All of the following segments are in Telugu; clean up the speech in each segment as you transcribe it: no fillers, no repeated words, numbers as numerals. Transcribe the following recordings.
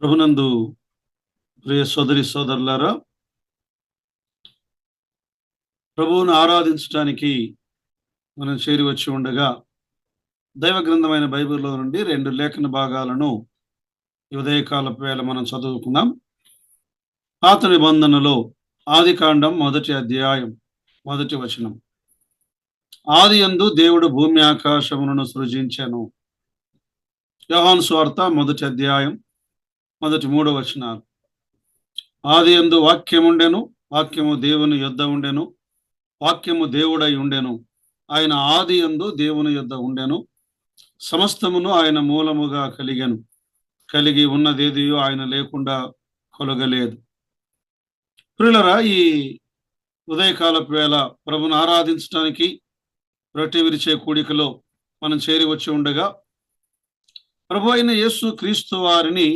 ప్రభునందు ప్రియ సోదరి సోదరులారా, ప్రభువును ఆరాధించడానికి మనం చేరి వచ్చి ఉండగా దైవ గ్రంథమైన బైబిల్లో నుండి 2 లేఖన భాగాలను ఈ ఉదయకాలపు వేళ మనం చదువుకుందాం. పాత నిబంధనలో ఆదికాండం 1వ అధ్యాయం 1వ వచనం. ఆదియందు దేవుడు భూమి ఆకాశములను సృజించెను. యోహాను సువార్త 1వ అధ్యాయం 3వ వచనాలు. ఆదియందు వాక్యముండెను, వాక్యము దేవుని యొద్ద ఉండెను, వాక్యము దేవుడై ఉండెను. ఆయన ఆదియందు దేవుని యొద్ద ఉండెను, సమస్తమును ఆయన మూలముగా కలిగెను, కలిగి ఉన్నదేదియో ఆయన లేకుండా కొలగలేదు. ప్రియులారా, ఈ ఉదయకాలపు వేళ ప్రభును ఆరాధించడానికి రొట్టె విరిచే కూడికలో మనం చేరి వచ్చి ఉండగా ప్రభు అయిన యేసు క్రీస్తు వారిని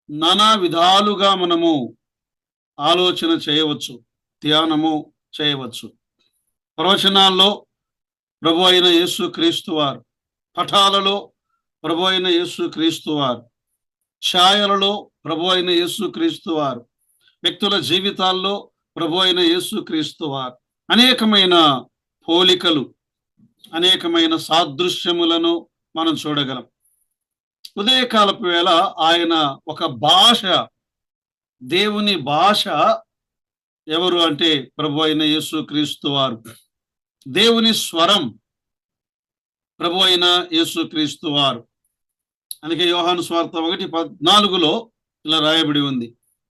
నానా విధాలుగా మనము ఆలోచన చేయవచ్చు, ధ్యానము చేయవచ్చు. ప్రవచనాల్లో ప్రభు అయిన యేసు క్రీస్తు వారు, పఠాలలో ప్రభు అయిన యేసు క్రీస్తు వారు, ఛాయలలో ప్రభు అయిన యేసు క్రీస్తు వారు, వ్యక్తుల జీవితాల్లో ప్రభు అయిన యేసు క్రీస్తు వారు, అనేకమైన పోలికలు, అనేకమైన సాదృశ్యములను మనం చూడగలం. ఉదయకాలపు వేళ ఆయన ఒక భాష, దేవుని భాష ఎవరు అంటే ప్రభు అయిన యేసు క్రీస్తు వారు. దేవుని స్వరం ప్రభు అయిన యేసు క్రీస్తు వారు. అందుకే యోహాను సువార్త 1:14 ఇలా రాయబడి ఉంది,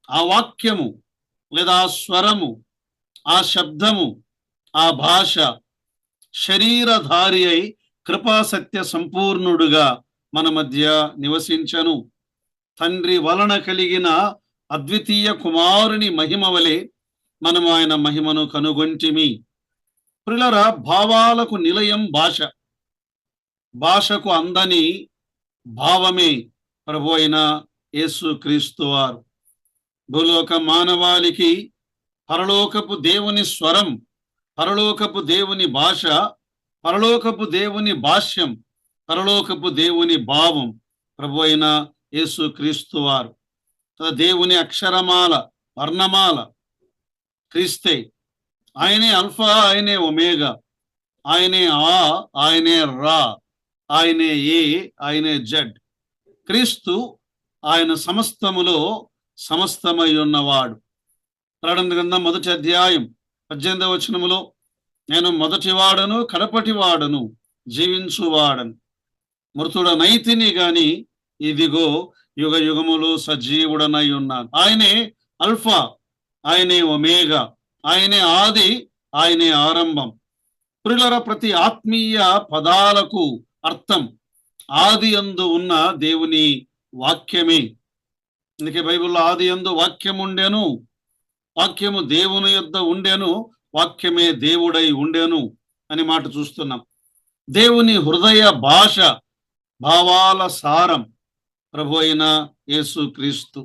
ఆ వాక్యము లేదా ఆ స్వరము, ఆ శబ్దము, ఆ భాష శరీరధారి అయి కృపాసత్య సంపూర్ణుడుగా మన మధ్య నివసించను. తండ్రి వలన కలిగిన అద్వితీయ కుమారుని మహిమ వలె మనం ఆయన మహిమను కనుగొంటిమి. ప్రియులారా, భావాలకు నిలయం భాష. భాషకు అందని భావమే ప్రభు అయిన యేసు క్రీస్తు వారు. భూలోక మానవాళికి పరలోకపు దేవుని స్వరం, పరలోకపు దేవుని భాష, పరలోకపు దేవుని భాష్యం, పరలోకపు దేవుని భావం ప్రభు అయిన యేసు క్రీస్తు వారు. దేవుని అక్షరమాల, వర్ణమాల క్రీస్తే. ఆయనే అల్ఫా, ఆయనే ఒమేగా, ఆయనే ఆ, ఆయనే రా, ఆయనే ఏ, ఆయనే జడ్. క్రీస్తు ఆయన సమస్తములో సమస్తమై ఉన్నవాడు. ప్రకటన గ్రంథం 1వ అధ్యాయం 18వ వచనములో, నేను మొదటివాడను కడపటివాడను జీవించువాడను, మృతుడనైతిని గాని ఇదిగో యుగ యుగములు సజీవుడనై ఉన్నాను. ఆయనే అల్ఫా, ఆయనే ఒమేగా, ఆయనే ఆది, ఆయనే ఆరంభం. ప్రియులారా, ప్రతి ఆత్మీయ పదాలకు అర్థం ఆది యందు ఉన్న దేవుని వాక్యమే. అందుకే బైబిల్లో ఆది యందు వాక్యముండెను, వాక్యము దేవుని యొద్ద ఉండెను, వాక్యమే దేవుడై ఉండెను అని మాట చూస్తున్నాం. దేవుని హృదయ భాష, భావాల సారం ప్రభు అయిన యేసు క్రీస్తు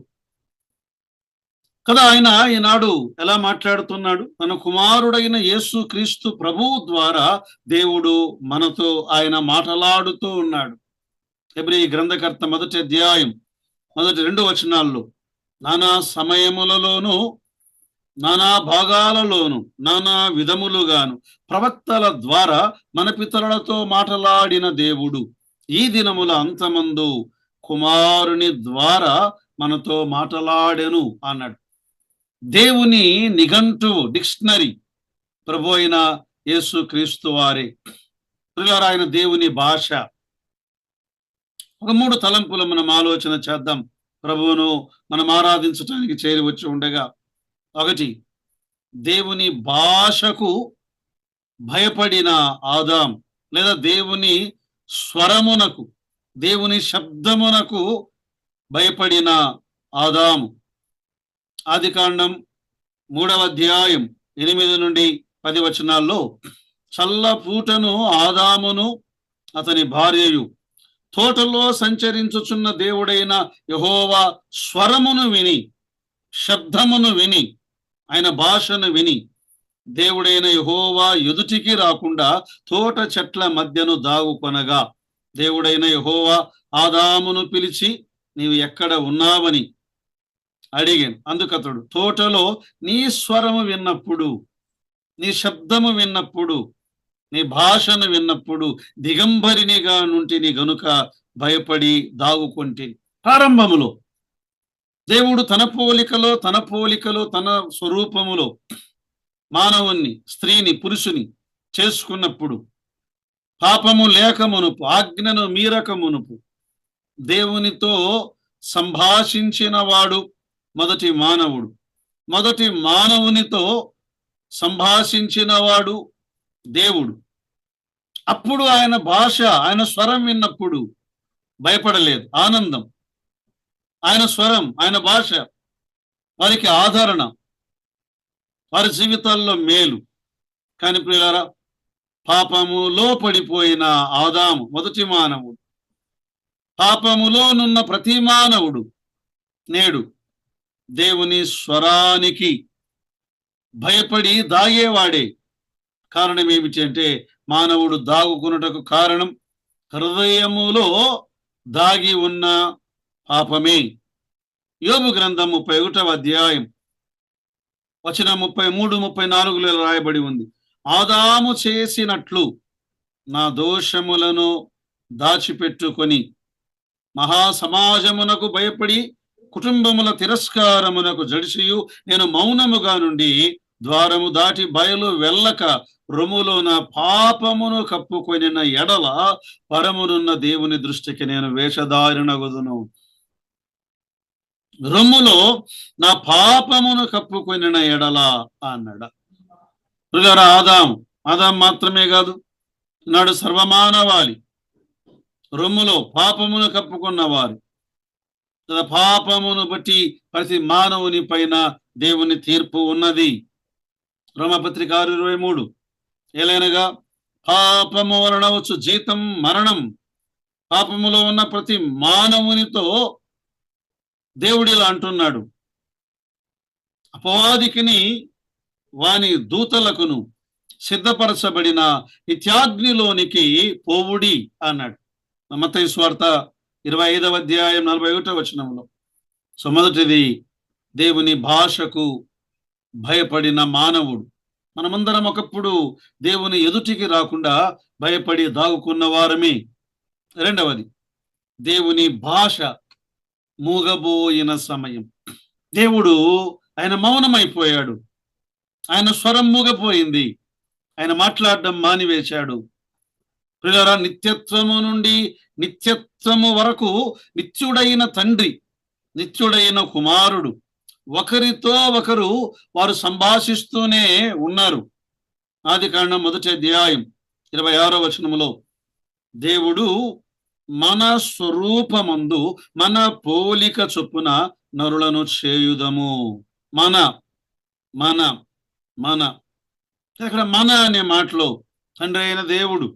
కదా. ఆయన ఈనాడు ఎలా మాట్లాడుతున్నాడు? తన కుమారుడైన యేసు క్రీస్తు ప్రభువు ద్వారా దేవుడు మనతో ఆయన మాట్లాడుతూ ఉన్నాడు. హెబ్రీ గ్రంథకర్త 1వ అధ్యాయం 1-2 వచనాల్లో, నానా సమయములలోనూ నానా భాగాలలోను నానా విధములుగాను ప్రవక్తల ద్వారా మన పితరులతో మాట్లాడిన దేవుడు ఈ దినముల అంతమందు కుమారుని ద్వారా మనతో మాట్లాడెను అన్నాడు. దేవుని నిఘంటువు, డిక్షనరీ ప్రభు అయిన యేసు క్రీస్తు వారే. ప్రియులారా, ఆయన దేవుని భాష. ఒక 3 తలంపులు మనం ఆలోచన చేద్దాం ప్రభువును మనం ఆరాధించడానికి చేరి వచ్చి ఉండగా. 1, దేవుని భాషకు భయపడిన ఆదాం, లేదా దేవుని స్వరమునకు, దేవుని శబ్దమునకు భయపడిన ఆదాము. ఆదికాండం 3వ అధ్యాయం 8-10 వచనాల్లో, చల్లపూటను ఆదామును అతని భార్యయు తోటలో సంచరించుచున్న దేవుడైన యెహోవా స్వరమును విని, శబ్దమును విని, ఆయన భాషను విని దేవుడైన యెహోవా ఎదుటికి రాకుండా తోట చెట్ల మధ్యను దాగుకొనగా దేవుడైన యెహోవా ఆదామును పిలిచి నీవు ఎక్కడ ఉన్నావని అడిగాను. అందుకతడు తోటలో నీ స్వరము విన్నప్పుడు, నీ శబ్దము విన్నప్పుడు, నీ భాషను విన్నప్పుడు దిగంబరినిగా నుంటిని గనుక భయపడి దాగుకొంటిని. ప్రారంభములో దేవుడు తన పోలికలో తన స్వరూపములో మానవుణ్ణి, స్త్రీని, పురుషుని చేసుకున్నప్పుడు పాపము లేక మునుపు, ఆజ్ఞను మీరక మునుపు దేవునితో సంభాషించిన వాడు మొదటి మానవుడు. మొదటి మానవునితో సంభాషించిన వాడు దేవుడు. అప్పుడు ఆయన భాష, ఆయన స్వరం విన్నప్పుడు భయపడలేదు, ఆనందం. ఆయన స్వరం, ఆయన భాష వారికి ఆదరణ, వారి జీవితాల్లో మేలు. కానీ ప్రియులారా, పాపములో పడిపోయిన ఆదాము మొదటి మానవుడు, పాపములోనున్న ప్రతి మానవుడు నేడు దేవుని స్వరానికి భయపడి దాగేవాడే. కారణం ఏమిటి అంటే, మానవుడు దాగుకున్నటకు కారణం హృదయములో దాగి ఉన్న పాపమే. యోబు గ్రంథం 31వ అధ్యాయం వచనం 33, 34లో రాయబడి ఉంది. ఆదాము చేసినట్లు నా దోషములను దాచిపెట్టుకొని మహాసమాజమునకు భయపడి కుటుంబముల తిరస్కారమునకు జడిసియు నేను మౌనముగా నుండి ద్వారము దాటి బయలు వెళ్ళక రొమ్ములోన పాపమును కప్పుకొనిన ఎడల పరమునున్న దేవుని దృష్టికి నేను వేషధారినగుదును. రొమ్ములో నా పాపమును కప్పుకొనిన ఎడల అన్నాడు. ఆదాం మాత్రమే కాదు, నాడు సర్వమానవాళి రొమ్ములో పాపమును కప్పుకున్నవారు. పాపమును బట్టి ప్రతి మానవుని పైన దేవుని తీర్పు ఉన్నది. రోమపత్రిక 6:23 ఏలైనగా పాపము వలన వచ్చు జీతం మరణం. పాపములో ఉన్న ప్రతి మానవునితో దేవుడిలా అంటున్నాడు, అపవాదికిని వాని దూతలకును సిద్ధపరచబడిన నిత్యాగ్నిలోనికి పోవుడి అన్నాడు. మత్తయి సువార్త 25వ అధ్యాయం 41వ వచనంలో. సో మొదటిది దేవుని భాషకు భయపడిన మానవుడు. మనమందరం ఒకప్పుడు దేవుని ఎదుటికి రాకుండా భయపడి దాగుకున్న వారమే. రెండవది దేవుని భాష మూగబోయిన సమయం. దేవుడు ఆయన మౌనమైపోయాడు, ఆయన స్వరం మూగపోయింది, ఆయన మాట్లాడడం మానివేశాడు. ప్రియులారా, నిత్యత్వము నుండి నిత్యత్వము వరకు నిత్యుడైన తండ్రి, నిత్యుడైన కుమారుడు ఒకరితో ఒకరు వారు సంభాషిస్తూనే ఉన్నారు. ఆదికాండం 1వ అధ్యాయం 26వ వచనములో దేవుడు మన స్వరూపమందు మన పోలిక చొప్పున నరులను చేయుదము. మన మన మన ఇక్కడ మన అనే మాటలో తండ్రి అయిన దేవుడు,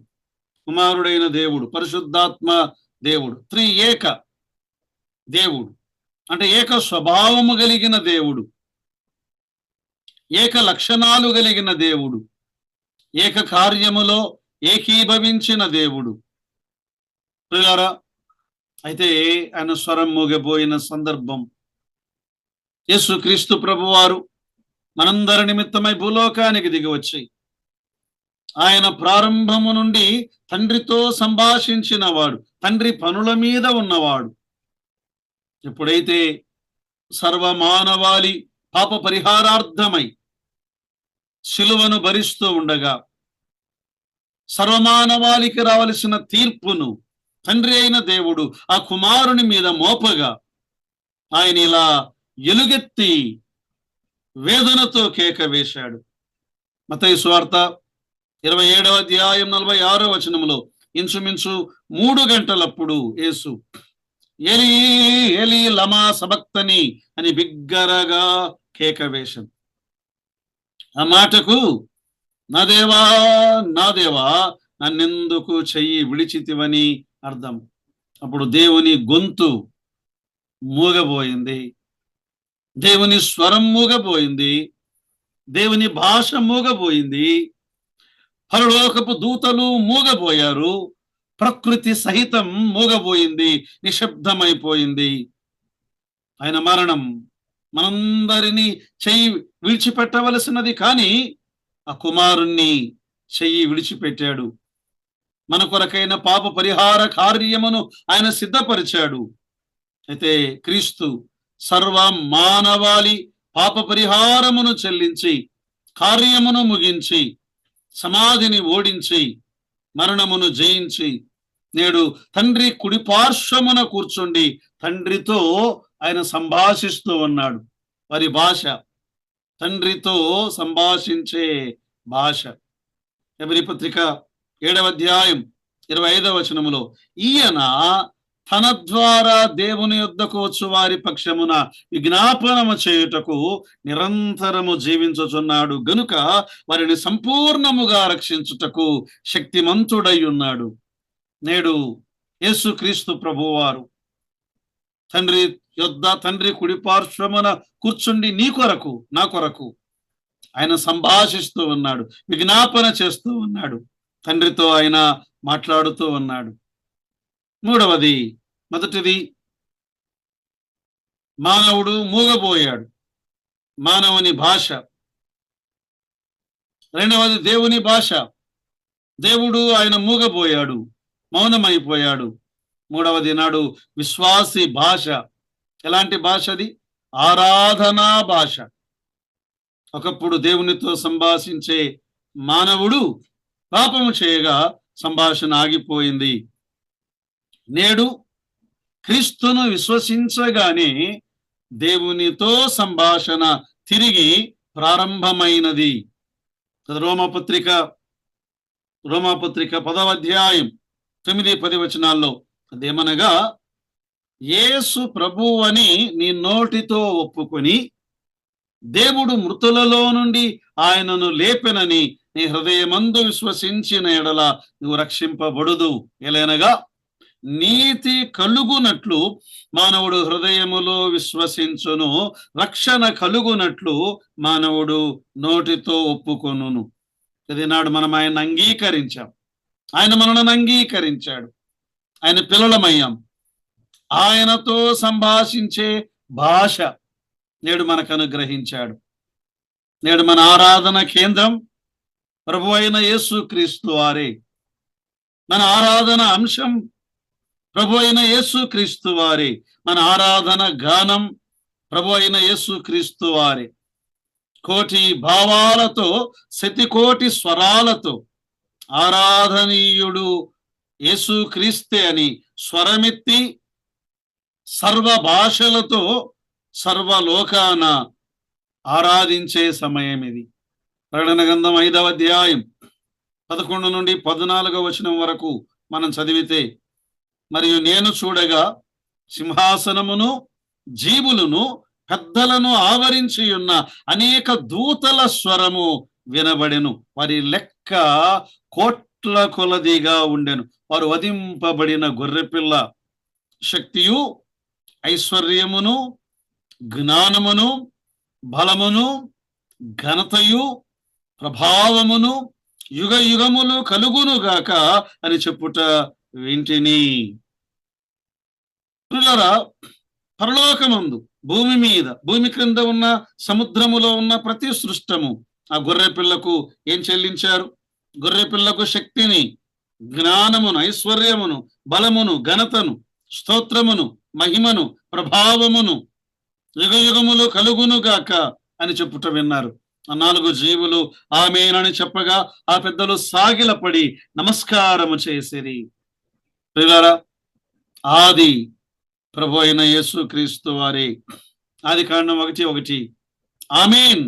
కుమారుడైన దేవుడు, పరిశుద్ధాత్మ దేవుడు, త్రియేక దేవుడు అంటే ఏక స్వభావము కలిగిన దేవుడు, ఏక లక్షణాలు కలిగిన దేవుడు, ఏక కార్యములో ఏకీభవించిన దేవుడు. ప్రియులారా, అయితే ఆయన స్వరం మూగబోయిన సందర్భం, యేసుక్రీస్తు ప్రభువారు మనందరి నిమిత్తమై భూలోకానికి దిగి వచ్చి ఆయన ప్రారంభము నుండి తండ్రితో సంభాషించిన వాడు, తండ్రి పనుల మీద ఉన్నవాడు. ఎప్పుడైతే సర్వమానవాళి పాప పరిహారార్థమై శిలువను భరిస్తూ ఉండగా సర్వమానవాళికి రావలసిన తీర్పును తండ్రి అయిన దేవుడు ఆ కుమారుని మీద మోపగా ఆయన ఇలా ఎలుగెత్తి వేదనతో కేక వేశాడు. మత్తయి సువార్త 27వ అధ్యాయం 46వ వచనములో ఇంచుమించు 3 గంటలప్పుడు యేసు ఎలీ ఎలీ లమా సబక్తని అని బిగ్గరగా కేక వేశాడు. ఆ మాటకు నా దేవా నా దేవా నన్నెందుకు చెయ్యి విడిచితివని అర్థం. అప్పుడు దేవుని గొంతు మూగబోయింది, దేవుని స్వరం మూగబోయింది, దేవుని భాష మూగబోయింది, పరలోకపు దూతలు మూగబోయారు, ప్రకృతి సహితం మూగబోయింది, నిశ్శబ్దమైపోయింది. ఆయన మరణం మనందరినీ చెయ్యి విడిచిపెట్టవలసినది, కానీ ఆ కుమారుణ్ణి చెయ్యి విడిచిపెట్టాడు. మన కొరకైన పాప పరిహార కార్యమును ఆయన సిద్ధపరిచాడు. అయితే క్రీస్తు సర్వ మానవాళి పాప పరిహారమును చెల్లించి, కార్యమును ముగించి, సమాధిని ఓడించి, మరణమును జయించి, నేడు తండ్రి కుడిపార్శ్వమున కూర్చుండి తండ్రితో ఆయన సంభాషిస్తూ ఉన్నాడు. వారి భాష తండ్రితో సంభాషించే భాష. హెబ్రీ పత్రిక 7వ అధ్యాయం 25వ వచనములో, ఈయన తన ద్వారా దేవుని యొద్దకు వచ్చు వారి పక్షమున విజ్ఞాపనము చేయుటకు నిరంతరము జీవించుచున్నాడు గనుక వారిని సంపూర్ణముగా రక్షించుటకు శక్తిమంతుడై ఉన్నాడు. నేడు యేసుక్రీస్తు ప్రభువారు తండ్రి యొద్ద, తండ్రి కుడిపార్శ్వమున కూర్చుండి నీ కొరకు, నా కొరకు ఆయన సంభాషిస్తూ ఉన్నాడు, విజ్ఞాపన చేస్తూ ఉన్నాడు, తండ్రితో ఆయన మాట్లాడుతూ ఉన్నాడు. మొదటిది మానవుడు మూగబోయాడు, మానవుని భాష. రెండవది దేవుని భాష, దేవుడు ఆయన మూగబోయాడు, మౌనమైపోయాడు. మూడవది నాడు విశ్వాసి భాష. ఎలాంటి భాష అది? ఆరాధనా భాష. ఒకప్పుడు దేవునితో సంభాషించే మానవుడు పాపము చేయగా సంభాషణ ఆగిపోయింది. నేడు క్రీస్తును విశ్వసించగానే దేవునితో సంభాషణ తిరిగి ప్రారంభమైనది. రోమాపత్రిక 10వ అధ్యాయం 9-10 వచనాల్లో అదేమనగా, యేసు ప్రభువు అని నీ నోటితో ఒప్పుకొని దేవుడు మృతులలో నుండి ఆయనను లేపెనని నీ హృదయమందు విశ్వసించిన ఎడల నువ్వు రక్షింపబడుదు. ఎలైనగా నీతి కలుగునట్లు మానవుడు హృదయములో విశ్వసించును, రక్షణ కలుగునట్లు మానవుడు నోటితో ఒప్పుకొనును. ఇది నాడు మనం ఆయన అంగీకరించాం, ఆయన మనల్ని అంగీకరించాడు, ఆయన పిల్లలమయ్యాం. ఆయనతో సంభాషించే భాష నేడు మనకు అనుగ్రహించాడు. నేడు మన ఆరాధన కేంద్రం ప్రభు అయిన యేసుక్రీస్తు వారే. మన ఆరాధన అంశం ప్రభు అయిన యేసుక్రీస్తు వారే. మన ఆరాధన గానం ప్రభు అయిన యేసుక్రీస్తు వారే. కోటి భావాలతో, శతకోటి స్వరాలతో ఆరాధనీయుడు యేసుక్రీస్తే అని స్వరమెత్తి సర్వ భాషలతో సర్వలోకాన ఆరాధించే సమయం ఇది. ప్రకటన గ్రంథం 5వ అధ్యాయం 11 నుండి 14వ వచనం వరకు మనం చదివితే, మరియు నేను చూడగా సింహాసనమును, జీవులను, పెద్దలను ఆవరించి ఉన్న అనేక దూతల స్వరము వినబడెను. వారి లెక్క కోట్ల కొలదిగా ఉండెను. వారు వధింపబడిన గొర్రెపిల్ల శక్తియు, ఐశ్వర్యమును, జ్ఞానమును, బలమును, ఘనతయు, ప్రభావమును యుగ యుగములు కలుగునుగాక అని చెప్పుట వింటిని. ప్రియులారా, పరలోకమందు, భూమి మీద, భూమి క్రింద ఉన్న సముద్రములో ఉన్న ప్రతి సృష్టము ఆ గొర్రె పిల్లకు ఏం చెల్లించారు? గొర్రె పిల్లకు శక్తిని, జ్ఞానమును, ఐశ్వర్యమును, బలమును, ఘనతను, స్తోత్రమును, మహిమను, ప్రభావమును యుగ యుగములు కలుగునుగాక అని చెప్పుట విన్నారు. ఆ 4 జీవులు ఆమేనని చెప్పగా ఆ పెద్దలు సాగిలపడి నమస్కారము చేసిరి. ప్రియులారా, ఆది ప్రభు అయిన యేసుక్రీస్తు వారే. ఆదికాండం 1:1 ఆమేన్.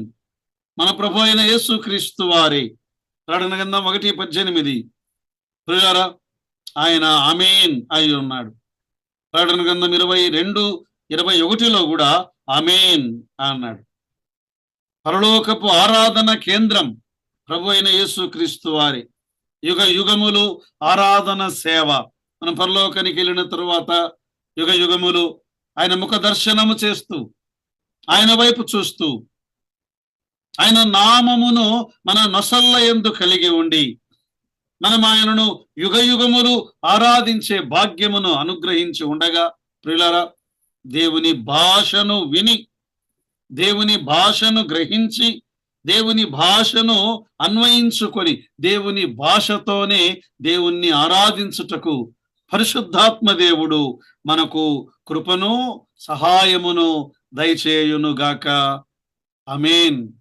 మన ప్రభు అయిన యేసుక్రీస్తు వారే. ప్రకటన గ్రంథం 1:18 ప్రియులారా, ఆయన ఆమేన్ అయి ఉన్నాడు. ప్రకటన గ్రంథం 22:21 కూడా ఆమేన్ అన్నాడు. పరలోకపు ఆరాధన కేంద్రం ప్రభు అయిన యేసుక్రీస్తు వారి. యుగ యుగములు ఆరాధన సేవ. మనం పరలోకానికి వెళ్ళిన తరువాత యుగ యుగములు ఆయన ముఖ దర్శనము చేస్తూ, ఆయన వైపు చూస్తూ, ఆయన నామమును మన నొసల్ల యందు కలిగి ఉండి మనం ఆయనను యుగ యుగములు ఆరాధించే భాగ్యమును అనుగ్రహించి ఉండగా, ప్రియులారా, దేవుని భాషను విని, దేవుని భాషను గ్రహించి, దేవుని భాషను అన్వయించుకొని, దేవుని భాషతోనే దేవుణ్ణి ఆరాధించుటకు పరిశుద్ధాత్మ దేవుడు మనకు కృపను సహాయమును దయచేయునుగాక. ఆమేన్.